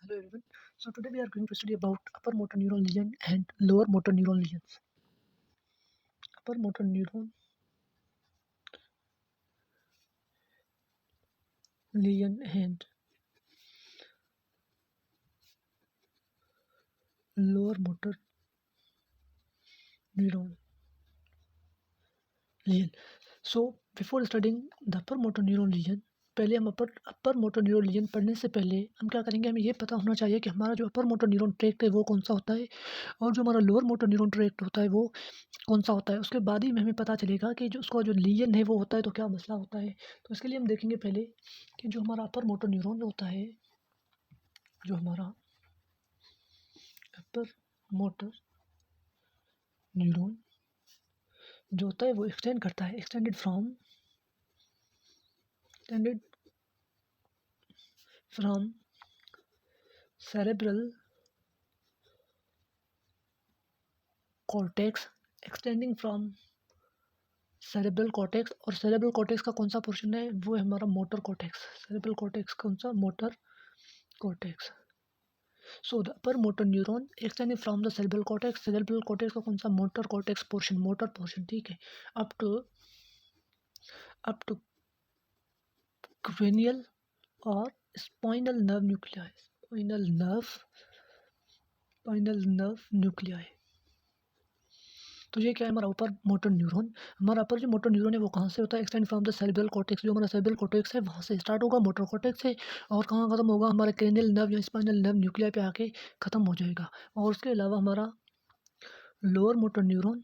Hello everyone. So today we are going to study about upper motor neuron lesion and lower motor neuron lesions. Upper motor neuron lesion and lower motor neuron lesion. So before studying the upper motor neuron lesion, पहले हम अपर motor neuron lesion पढ़ने से पहले हम क्या करेंगे, हमें ये पता होना चाहिए कि हमारा जो अपर मोटर न्यूरॉन ट्रैक्ट है वो कौन सा होता है और जो हमारा लोअर मोटर न्यूरॉन ट्रैक्ट होता है वो कौन सा होता है। उसके बाद ही हमें पता चलेगा कि जो उसका जो लीजन है वो होता है तो क्या मसला होता है। तो इसके लिए हम देखेंगे पहले कि जो हमारा अपर मोटर न्यूरॉन होता है, जो हमारा अपर मोटर न्यूरॉन जो होता है वो एक्सटेंड करता है, extended from cerebral cortex, extending from cerebral cortex. और सेरेब्रल कॉर्टेक्स का कौन सा पोर्शन है, वो है हमारा मोटर कॉर्टेक्स। सेरेब्रल कॉर्टेक्स कौन सा, motor cortex. So the upper motor neuron extending from the cerebral cortex, cerebral cortex का कौन सा, motor cortex portion, motor portion, ठीक है। अप टू क्रेनियल और spinal nerve nuclei, spinal nerve nuclei. तो ये क्या है, हमारा ऊपर मोटर न्यूरॉन। हमारा अपर जो मोटर न्यूरॉन है वो कहाँ से होता है, extend from the cerebral cortex. जो हमारा सेरेब्रल कॉर्टेक्स है वहाँ से स्टार्ट होगा, मोटर कॉर्टेक्स से, और कहाँ खत्म होगा, हमारे क्रेनियल नर्व या स्पाइनल नर्व न्यूक्लियाई पे आके ख़त्म हो जाएगा। और उसके अलावा हमारा लोअर मोटर न्यूरॉन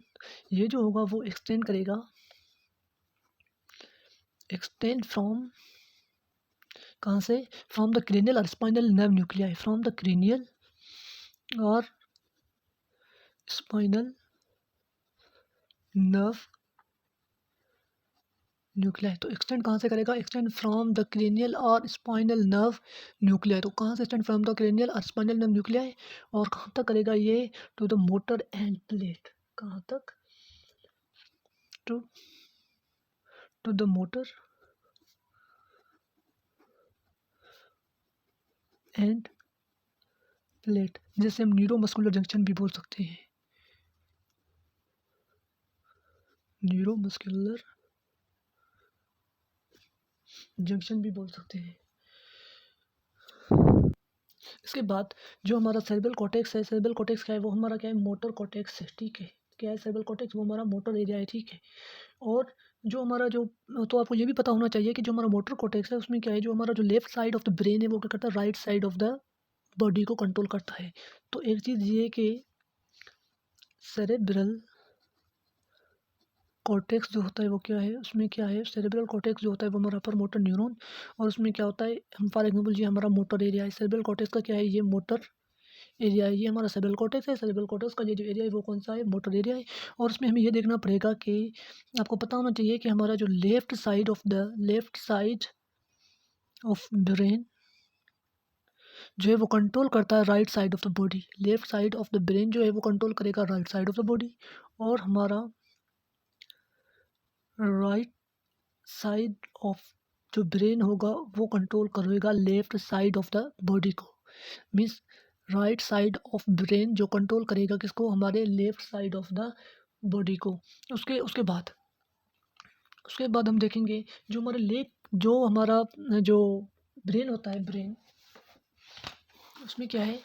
ये जो होगा वो एक्सटेंड करेगा, एक्सटेंड फ्रॉम कहाँ से, फ्रॉम द क्रेनियल और spinal nerve nuclei, from the cranial और स्पाइनल नर्व न्यूक्लियाई। तो एक्सटेंड कहाँ से करेगा, एक्सटेंड फ्रॉम द क्रेनियल और स्पाइनल नर्व न्यूक्लियाई। तो कहाँ से एक्सटेंड फ्रॉम द क्रेनियल और स्पाइनल नर्व न्यूक्लियाई, और कहाँ तक करेगा ये, to the motor end plate. कहाँ तक, to the motor end plate, जिसे हम न्यूरोमस्कुलर जंक्शन भी बोल सकते हैं, न्यूरोमस्कुलर जंक्शन भी बोल सकते हैं। इसके बाद जो हमारा सेरेब्रल कॉर्टेक्स है, सेरेब्रल कॉर्टेक्स क्या है, वो हमारा क्या है, मोटर कॉर्टेक्स है, ठीक है। क्या है सेरेब्रल कॉर्टेक्स, वो हमारा मोटर एरिया है, ठीक है। और जो हमारा जो, तो आपको ये भी पता होना चाहिए कि जो हमारा मोटर कॉर्टेक्स है उसमें क्या है, जो हमारा जो left side of the brain है वो क्या करता है, right side of the body को कंट्रोल करता है। तो एक चीज़ ये कि सेरेब्रल कॉर्टेक्स जो होता है वो क्या है, उसमें क्या है, सेरेब्रल कॉर्टेक्स जो होता है वो हमारा अपर मोटर न्यूरॉन, और उसमें क्या होता है, हम फॉर एग्जांपल ये हमारा मोटर एरिया है, सेरेब्रल कॉर्टेक्स का क्या है, ये मोटर एरिया है, ये हमारा सेरेब्रल कॉर्टेक्स है। सेरेब्रल कॉर्टेक्स का ये जो एरिया है वो कौन सा है, मोटर एरिया है। और उसमें हमें ये देखना पड़ेगा कि आपको पता होना चाहिए कि हमारा जो लेफ्ट साइड ऑफ ब्रेन जो है वो कंट्रोल करता है right side of the body. Left side of the brain जो है वो कंट्रोल करेगा right side of the body, और हमारा राइट साइड ऑफ जो ब्रेन होगा वो कंट्रोल करेगा left side of the body को। Means right side of brain जो कंट्रोल करेगा किसको, हमारे left side of the body को। उसके बाद हम देखेंगे जो हमारे जो हमारा जो ब्रेन होता है, ब्रेन उसमें क्या है,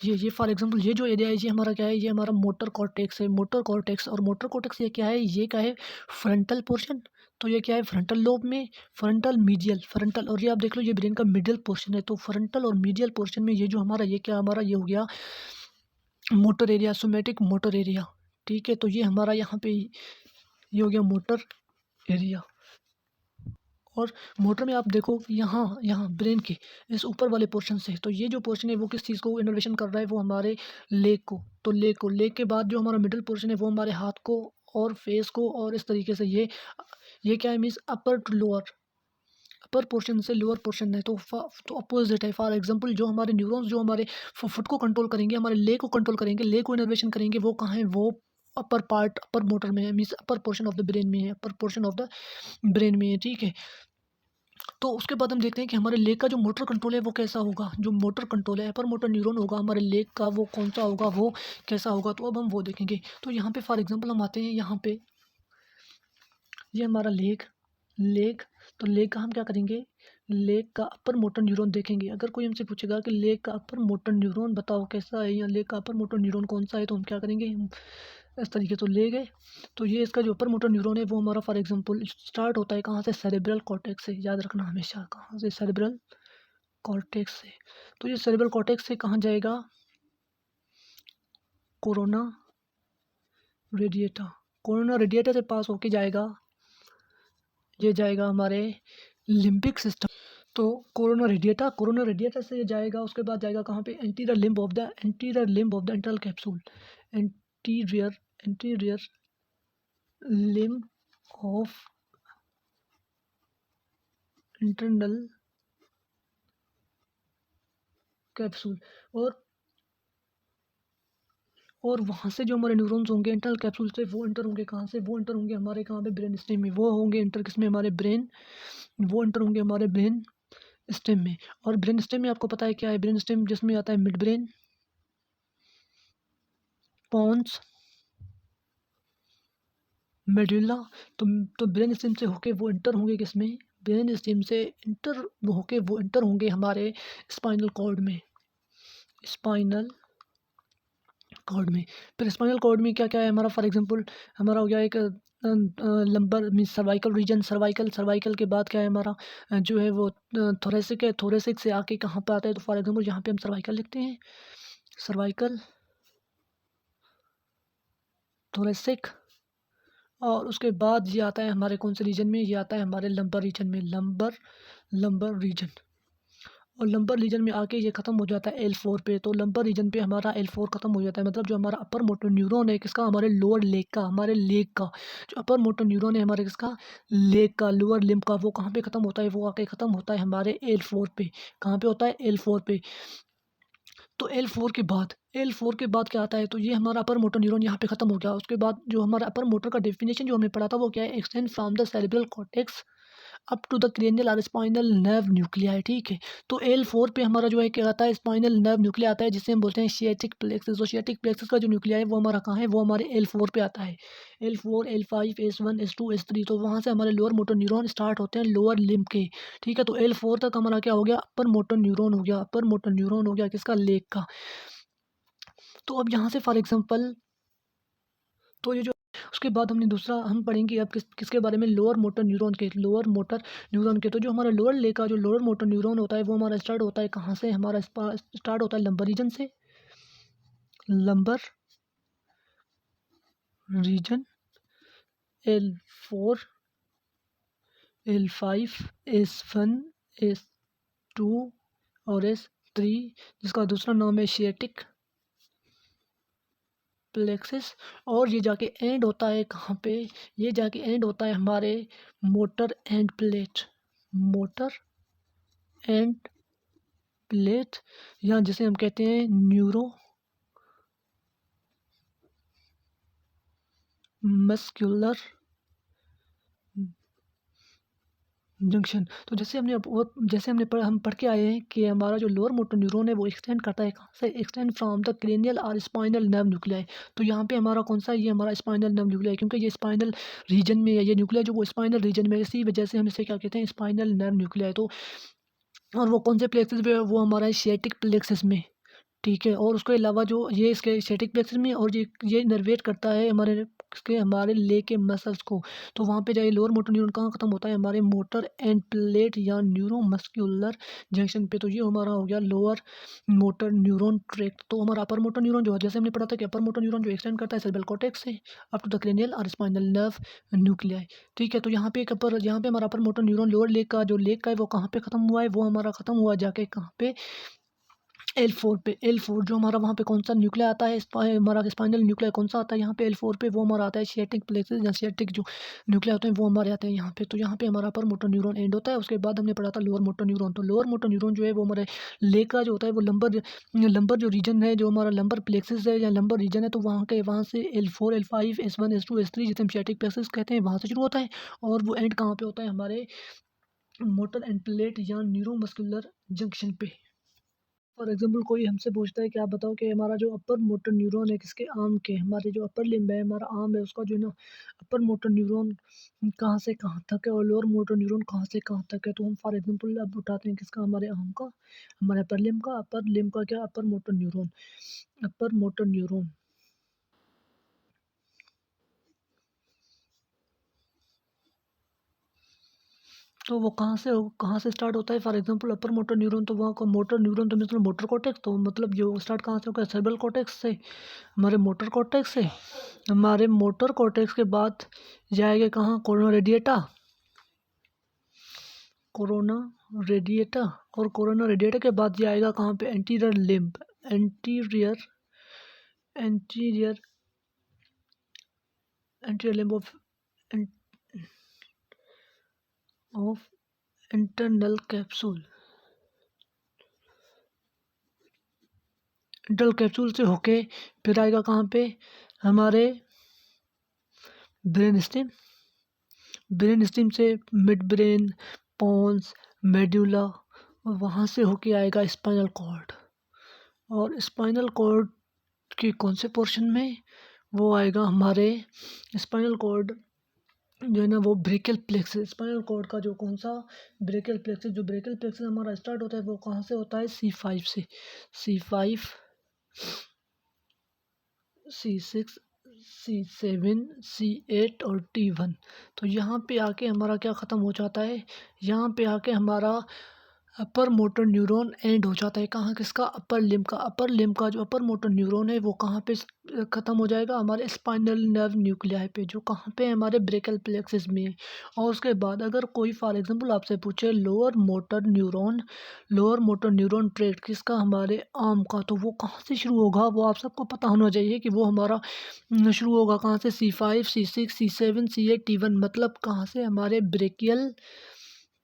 ये फॉर एग्जांपल ये जो एरिया है ये हमारा क्या है, ये हमारा मोटर कॉर्टेक्स है, मोटर कॉर्टेक्स। और मोटर कॉर्टेक्स ये क्या है, ये क्या है, फ्रंटल पोर्शन। तो ये क्या है, फ्रंटल लोब में, फ्रंटल मीडियल, फ्रंटल, और ये आप देख लो ये ब्रेन का मिडिल पोर्शन है। तो फ्रंटल और मीडियल पोर्शन में ये जो हमारा, ये क्या हमारा, ये हो गया motor area, somatic motor area, ठीक है। तो ये हमारा यहाँ पे ये हो गया मोटर एरिया। और मोटर में आप देखो यहाँ यहाँ ब्रेन के इस ऊपर वाले पोर्शन से, तो ये जो पोर्शन है वो किस चीज़ को इनर्वेशन कर रहा है, वो हमारे लेग को। तो लेग के बाद जो हमारा मिडिल पोर्शन है वो हमारे हाथ को और फेस को, और इस तरीके से ये क्या है, means upper two lower, upper portion से लोअर पोर्शन है। तो अपोजिट है। फॉर एग्जांपल जो हमारे न्यूरॉन्स जो हमारे फुट को कंट्रोल करेंगे, हमारे लेग को कंट्रोल करेंगे, लेग को इनर्वेशन करेंगे, वो कहाँ है, वो अपर पार्ट, अपर मोटर में है, means upper portion of the brain में है, upper portion of the brain में है, ठीक है। तो उसके बाद हम देखते हैं कि हमारे लेग का जो मोटर कंट्रोल है वो कैसा होगा। जो मोटर कंट्रोल है, अपर मोटर न्यूरॉन होगा हमारे लेग का, वो कौन-सा होगा, वो कैसा होगा, तो अब हम वो देखेंगे। तो यहाँ पे फॉर एग्ज़ाम्पल हम आते हैं यहाँ पे, ये हमारा लेग, लेग, तो लेग का हम क्या करेंगे, लेग का अपर मोटर न्यूरॉन देखेंगे। अगर कोई हमसे पूछेगा कि लेग का अपर मोटर न्यूरॉन बताओ कैसा है, या लेग का अपर मोटर न्यूरॉन कौन-सा है, तो हम क्या करेंगे, हम इस तरीके तो लेग है, तो ये इसका जो अपर मोटर न्यूरॉन है वो हमारा फॉर एग्ज़ाम्पल स्टार्ट होता है कहाँ से, सेरेब्रल कॉर्टेक्स से। याद रखना हमेशा, कहाँ से, सेरेब्रल कॉर्टेक्स से। तो ये सेरेब्रल कॉर्टेक्स से कहाँ जाएगा, कोरोना रेडिएटा, कोरोना रेडिएटा से पास होके जाएगा, ये जाएगा हमारे लिम्बिक सिस्टम। तो कोरोना रेडिएटा से जाएगा, उसके बाद जाएगा कहाँ पे, anterior limb of the internal capsule, anterior anterior limb of internal capsule. और वहाँ से जो हमारे न्यूरॉन्स होंगे इंटरनल कैप्सूल से, वो इंटर होंगे कहाँ से, वो इंटर होंगे हमारे कहाँ पे, ब्रेन स्टेम में। वो होंगे इंटर किसमें, हमारे ब्रेन, वो इंटर होंगे हमारे ब्रेन स्टेम में। और ब्रेन स्टेम में आपको पता है क्या है, ब्रेन स्टेम जिसमें आता है मिड ब्रेन, पॉन्स, मेडुला। तो ब्रेन स्टेम से होके वो इंटर होंगे किसमें, ब्रेन स्टेम से इंटर होके वो इंटर होंगे हमारे स्पाइनल कॉर्ड में, स्पाइनल कॉर्ड में। फिर स्पाइनल कॉर्ड में क्या क्या है हमारा, फॉर एग्जांपल हमारा हो गया एक lumbar mean cervical region, cervical के बाद क्या है हमारा, जो है वो थोरेसिक है, थोरेसिक से आके कहाँ पे आता है, तो फॉर एग्जांपल यहाँ पे हम सर्वाइकल लिखते हैं, सर्वाइकल, थोरेसिक। और उसके बाद ये आता है हमारे कौन से रीजन में, ये आता है हमारे लंबर रीजन में, लंबर रीजन। और लंबर रीजन में आके ये खत्म हो जाता है L4 पे। तो लंबर रीजन पे हमारा L4 खत्म हो जाता है, मतलब जो हमारा अपर मोटर न्यूरॉन है किसका, हमारे लोअर लेग का, हमारे लेग का जो अपर मोटर न्यूरॉन है हमारे किसका, लेग का, लोअर लिम्ब का, वो कहाँ पे खत्म होता है, वो आके खत्म होता है हमारे L4 पे। कहाँ पे होता है, L4 पे। तो L4 के बाद क्या आता है, तो ये हमारा अपर मोटर न्यूरॉन यहाँ पे खत्म हो गया। उसके बाद जो हमारा अपर मोटर का डेफिनेशन जो हमने पढ़ा था वो क्या है, extend from the cerebral cortex up to the cranial और स्पाइनल नर्व न्यूक्लियाई, ठीक है। तो L4 पे हमारा जो है क्या आता है, स्पाइनल नर्व न्यूक्लिया आता है, जिसे हम बोलते हैं सिएटिक प्लेक्सस। तो सिएटिक प्लेक्सस का जो न्यूक्लिया है वो हमारा कहाँ है, वो हमारे L4 पे आता है। L4, L5, S1, S2, S3, तो वहाँ से हमारे लोअर मोटर न्यूरॉन स्टार्ट होते हैं लोअर लिम्ब के, ठीक है। तो L4 तक हमारा क्या हो गया, अपर मोटर न्यूरॉन हो गया, अपर मोटर न्यूरॉन हो गया किसका, लेग का। तो अब यहाँ से फॉर एग्जांपल, तो ये जो उसके बाद हमने दूसरा हम पढ़ेंगे अब किसके बारे में, लोअर मोटर न्यूरॉन के, लोअर मोटर न्यूरॉन के। तो जो हमारा लोअर लेग का जो लोअर मोटर न्यूरॉन होता है वो हमारा स्टार्ट होता है कहाँ से, हमारा स्टार्ट होता है लंबर रीजन से, lumbar region, L4, L5, S1, S2 और S3, जिसका दूसरा नाम है सिएटिक प्लेक्सिस। और ये जाके एंड होता है कहाँ पे, ये जाके एंड होता है हमारे motor end plate, motor end plate, या जिसे हम कहते हैं न्यूरो मस्कुलर जंक्शन। तो जैसे हमने हम पढ़ के आए हैं कि हमारा जो लोअर मोटर न्यूरॉन है वो एक्सटेंड करता है कहाँ से, एक्सटेंड फ्रॉम द क्रेनियल और स्पाइनल नर्व न्यूक्लियाई। तो यहाँ पे हमारा कौन सा है, ये हमारा स्पाइनल नर्व न्यूक्लियाई, क्योंकि ये स्पाइनल रीजन में है, ये न्यूक्लिया जो वो स्पाइनल रीजन में है, इसी वजह से हम इसे क्या कहते हैं, स्पाइनल नर्व न्यूक्लियाई। तो और वो कौन से प्लेक्सेस पे है, वो हमारा है सिएटिक प्लेक्सस में, ठीक है। और उसके अलावा जो ये इसके सिएटिक प्लेक्सस में, और ये इनर्वेट करता है हमारे ले के मसल्स को। तो वहाँ पे जाइए लोअर मोटर न्यूरॉन कहाँ खत्म होता है, हमारे मोटर एंड प्लेट या न्यूरोमस्कुलर जंक्शन पे। तो ये हमारा हो गया लोअर मोटर न्यूरॉन ट्रैक्ट। तो हमारा अपर मोटर न्यूरॉन जो है, जैसे हमने पढ़ा था कि अपर मोटर न्यूरॉन जो एक्सटेंड करता है सेरेब्रल कॉर्टेक्स से अप टू द क्रेनियल और स्पाइनल नर्व न्यूक्लियाई, ठीक है। तो यहाँ पे हमारा अपर मोटर न्यूरॉन लोअर लेग का जो लेग का है वो कहाँ पे खत्म हुआ है, वो हमारा खत्म हुआ जाके कहाँ पे, L4 पे। L4 जो हमारा वहाँ पे कौन सा न्यूक्लिया आता है, हमारा स्पाइनल न्यूक्लिया कौन सा आता है यहाँ पे L4 पे, वो हमारा आता है सिएटिक प्लेक्सस या सिएटिक जो न्यूक्लिया होते हैं वो हमारे आते हैं यहाँ पे। तो यहाँ पे हमारा अपर मोटर न्यूरॉन एंड होता है। उसके बाद हमने पढ़ा था लोअर मोटर न्यूरॉन। तो लोअर मोटर न्यूरॉन जो है वो हमारे लेग का जो होता है वो लंबर जो रीजन है, जो हमारा लंबर प्लेक्सस है या लंबर रीजन है, तो वहाँ से L4, L5, S1, S2, S3 जिसे हम सिएटिक प्लेक्सस कहते हैं, वहाँ से शुरू होता है। और वो एंड कहाँ पे होता है, हमारे मोटर एंड प्लेट या न्यूरोमस्कुलर जंक्शन पे। फॉर एग्जांपल कोई हमसे पूछता है कि आप बताओ कि हमारा जो अपर मोटर न्यूरॉन है किसके आर्म के, हमारे जो अपर लिम्ब है, हमारा आर्म है, उसका जो है ना अपर मोटर न्यूरॉन कहाँ से कहाँ तक है और लोअर मोटर न्यूरॉन कहाँ से कहाँ तक है। तो हम फॉर एग्जांपल अब उठाते हैं किसका, हमारे आर्म का, हमारे अपर लिम्ब का क्या, अपर मोटर न्यूरॉन, अपर मोटर न्यूरॉन। तो वो कहाँ से स्टार्ट होता है, for example upper motor neuron, तो वहाँ का मोटर न्यूरॉन तो मतलब मोटर कॉर्टेक्स, तो मतलब जो स्टार्ट कहाँ से होगा, सेरेब्रल कॉर्टेक्स से, हमारे मोटर कॉर्टेक्स से। हमारे मोटर कॉर्टेक्स के बाद जाएगा कहाँ, कोरोना रेडिएटा, कोरोना रेडिएटा, और कोरोना रेडिएटा के बाद जाएगा कहाँ पे, anterior limb, anterior anterior anterior limb of internal capsule, internal capsule से होके फिर आएगा कहाँ पे, हमारे ब्रेन स्टेम, ब्रेन स्टेम से मिड ब्रेन, पॉन्स, मेड्यूला, और वहाँ से होके आएगा स्पाइनल कॉर्ड, और स्पाइनल कॉर्ड के कौन से पोर्शन में, वो आएगा हमारे स्पाइनल कॉर्ड जो है ना वो ब्रेकियल प्लेक्सस, स्पाइनल कॉर्ड का जो कौन सा, ब्रेकियल प्लेक्सस, जो ब्रेकियल प्लेक्सस हमारा स्टार्ट होता है वो कहाँ से होता है, C5 से, C5, C6, C7, C8 और T1। तो यहाँ पे आके हमारा क्या ख़त्म हो जाता है, यहाँ पे आके हमारा अपर मोटर न्यूरॉन एंड हो जाता है, कहाँ, किसका, अपर लिम्ब का, अपर लिम्ब का जो अपर मोटर न्यूरॉन है वो कहाँ पे ख़त्म हो जाएगा, हमारे स्पाइनल नर्व न्यूक्लियाई पे, जो कहाँ पे है, हमारे ब्रेकियल प्लेक्सस में है। और उसके बाद अगर कोई फॉर एग्जांपल आपसे पूछे लोअर मोटर न्यूरॉन ट्रेक्ट किसका, हमारे आर्म का, तो वो कहाँ से शुरू होगा, वो आप सबको पता होना चाहिए कि वो हमारा शुरू होगा कहाँ से, C5, C6, C7, C8, T1, मतलब कहाँ से, हमारे ब्रेकियल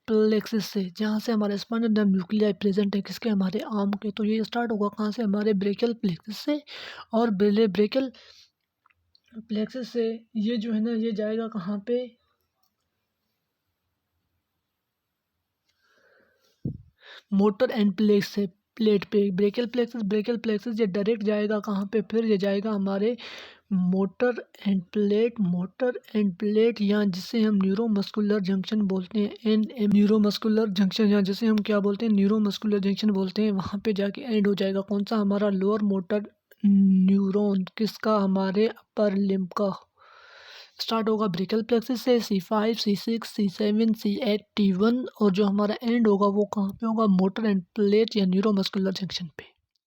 प्लेक्सस से, जहाँ से हमारे स्पाइनल नर्व न्यूक्लियाई प्रेजेंट है किसके, हमारे आर्म के। तो ये स्टार्ट होगा कहाँ से, हमारे ब्रेकियल प्लेक्सस से, और ब्रेकियल प्लेक्सस से ये जो है ना ये जाएगा कहाँ पे, मोटर एंड प्लेट से, प्लेट पे, ब्रेकियल प्लेक्सस ये डायरेक्ट जाएगा कहाँ पे, फिर ये जाएगा हमारे मोटर एंड प्लेट या जिसे हम न्यूरोमस्कुलर जंक्शन बोलते हैं, न्यूरोमस्कुलर जंक्शन, या जिसे हम क्या बोलते हैं, न्यूरोमस्कुलर जंक्शन बोलते हैं, वहाँ पे जाके एंड हो जाएगा कौन सा, हमारा लोअर मोटर न्यूरॉन किसका, हमारे अपर लिम्ब का। स्टार्ट होगा ब्रेकियल प्लेक्सस से, C5, C6, C7, C8, T1, और जो हमारा एंड होगा वो कहाँ पे होगा, मोटर एंड प्लेट या न्यूरोमस्कुलर जंक्शन पे।